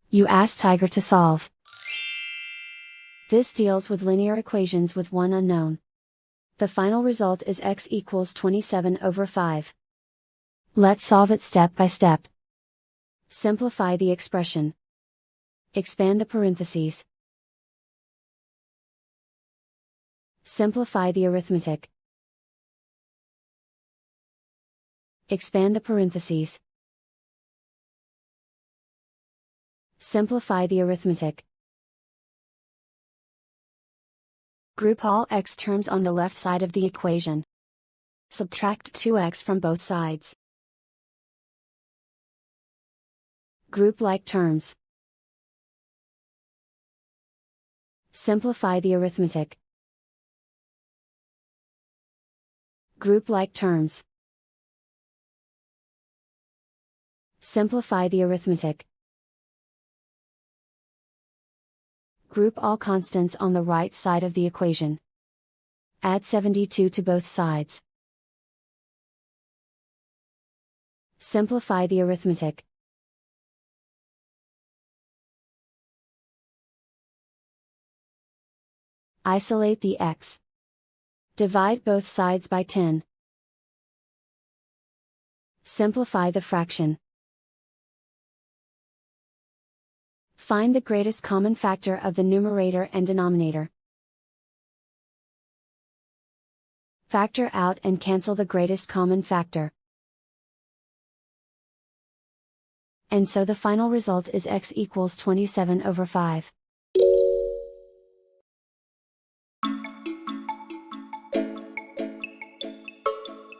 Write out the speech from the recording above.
You ask Tiger to solve. This deals with linear equations with one unknown. The final result is x equals 27/5. Let's solve it step by step. Simplify the expression. Expand the parentheses. Simplify the arithmetic. Expand the parentheses. Simplify the arithmetic. Group all x terms on the left side of the equation. Subtract 2x from both sides. Group like terms. Simplify the arithmetic. Group like terms. Simplify the arithmetic. Group all constants on the right side of the equation. Add 72 to both sides. Simplify the arithmetic. Isolate the x. Divide both sides by 10. Simplify the fraction. Find the greatest common factor of the numerator and denominator. Factor out and cancel the greatest common factor. And so the final result is x equals 27/5.